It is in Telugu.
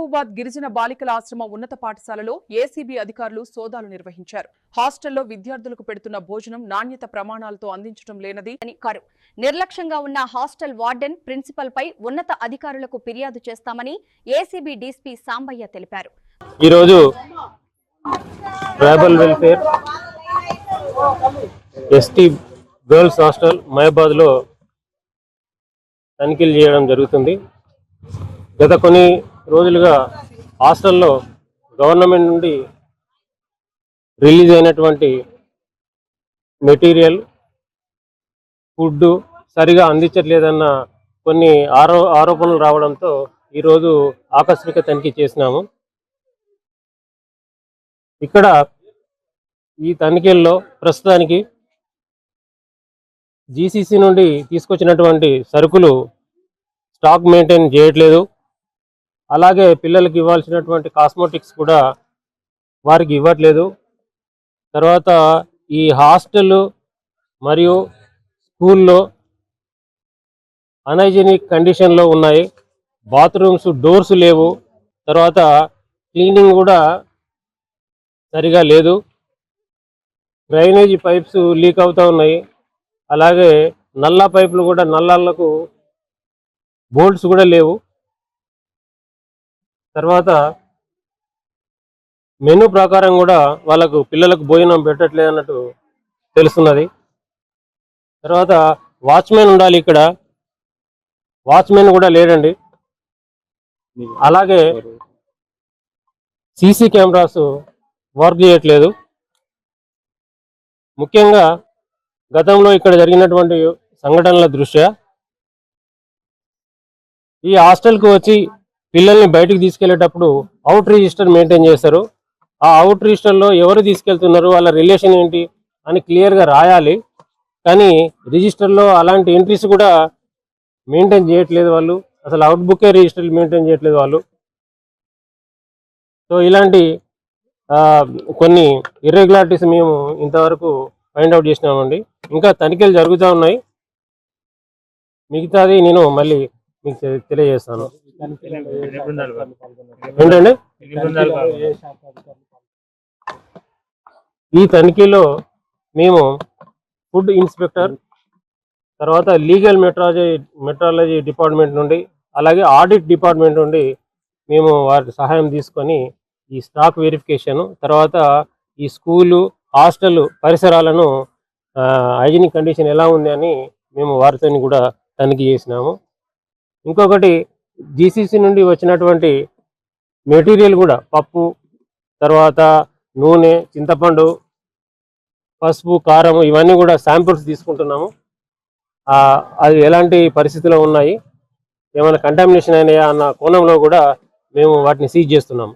మహబూబాద్ గిరిజన బాలికల ఆశ్రమ ఉన్నత పాఠశాలలో ఏసీబీ అధికారులు సోదాలు నిర్వహించారు. హాస్టల్లో విద్యార్థులకు పెడుతున్న భోజనం నాణ్యత ప్రమాణాలతో అందించడం లేనిది నిర్లక్ష్యంగా ఉన్న హాస్టల్ వార్డెన్ ప్రిన్సిపల్ పై ఉన్నత అధికారులకు ఫిర్యాదు చేస్తామని ఏసీబీ డీసీపీ సాంబయ్య తెలిపారు. ఈ రోజు tribal welfare ST girls hostel Mahabubabad లో తనిఖీలు చేయడం జరుగుతుంది. గత కొన్ని రోజులుగా హాస్టల్లో గవర్నమెంట్ నుండి రిలీజ్ అయినటువంటి మెటీరియల్ ఫుడ్ సరిగా అందించట్లేదన్న కొన్ని ఆరోపణలు రావడంతో ఈరోజు ఆకస్మిక తనిఖీ చేసినాము. ఇక్కడ ఈ తనిఖీల్లో ప్రస్తుతానికి జీసీసీ నుండి తీసుకొచ్చినటువంటి సరుకులు స్టాక్ మెయింటైన్ చేయట్లేదు. అలాగే పిల్లలకి ఇవ్వాల్సినటువంటి కాస్మెటిక్స్ కూడా వారికి ఇవ్వట్లేదు. తర్వాత ఈ హాస్టల్ మరియు స్కూల్లో అన్హైజీనిక్ కండిషన్లో ఉన్నాయి. బాత్రూమ్స్ డోర్స్ లేవు. తర్వాత క్లీనింగ్ కూడా సరిగా లేదు. డ్రైనేజీ పైప్స్ లీక్ అవుతూ ఉన్నాయి. అలాగే నల్లా పైపులు కూడా నల్లాలకు బోల్ట్స్ కూడా లేవు. తర్వాత మెనూ ప్రకారం కూడా వాళ్ళకు పిల్లలకు భోజనం పెట్టట్లేదు అన్నట్టు తెలుస్తున్నది. తర్వాత వాచ్మెన్ ఉండాలి, ఇక్కడ వాచ్మెన్ కూడా లేడండి. అలాగే సీసీ కెమెరాస్ వర్క్ చేయట్లేదు. ముఖ్యంగా గతంలో ఇక్కడ జరిగినటువంటి సంఘటనల దృష్ట్యా ఈ హాస్టల్కు వచ్చి పిల్లల్ని బయటకు తీసుకెళ్లేటప్పుడు అవుట్ రిజిస్టర్ మెయింటైన్ చేస్తారు. ఆ అవుట్ రిజిస్టర్లో ఎవరు తీసుకెళ్తున్నారు, వాళ్ళ రిలేషన్ ఏంటి అని క్లియర్గా రాయాలి. కానీ రిజిస్టర్లో అలాంటి ఎంట్రీస్ కూడా మెయింటైన్ చేయట్లేదు వాళ్ళు. అసలు అవుట్ బుకే రిజిస్టర్ మెయింటైన్ చేయట్లేదు వాళ్ళు. సో ఇలాంటి కొన్ని ఇర్రెగ్యులారిటీస్ మేము ఇంతవరకు ఫైండ్ అవుట్ చేసినామండి. ఇంకా తనిఖీలు జరుగుతూ ఉన్నాయి. మిగతాది నేను మళ్ళీ మీకు తెలియజేస్తాను. ఏంటండి, ఈ తనిఖీలో మేము ఫుడ్ ఇన్స్పెక్టర్, తర్వాత లీగల్ మెట్రాలజీ డిపార్ట్మెంట్ నుండి, అలాగే ఆడిట్ డిపార్ట్మెంట్ నుండి మేము వారి సహాయం తీసుకొని ఈ స్టాక్ వెరిఫికేషన్, తర్వాత ఈ స్కూలు హాస్టల్ పరిసరాలను హైజీనిక్ కండిషన్ ఎలా ఉంది అని మేము వారితో కూడా తనిఖీ చేసినాము. ఇంకొకటి జీసీసీ నుండి వచ్చినటువంటి మెటీరియల్ కూడా పప్పు, తర్వాత నూనె, చింతపండు, పసుపు, కారం ఇవన్నీ కూడా శాంపిల్స్ తీసుకుంటున్నాము. అది ఎలాంటి పరిస్థితిలో ఉన్నాయి, ఏమైనా కంటామినేషన్ అయినాయా అన్న కోణంలో కూడా మేము వాటిని సీజ్ చేస్తున్నాము.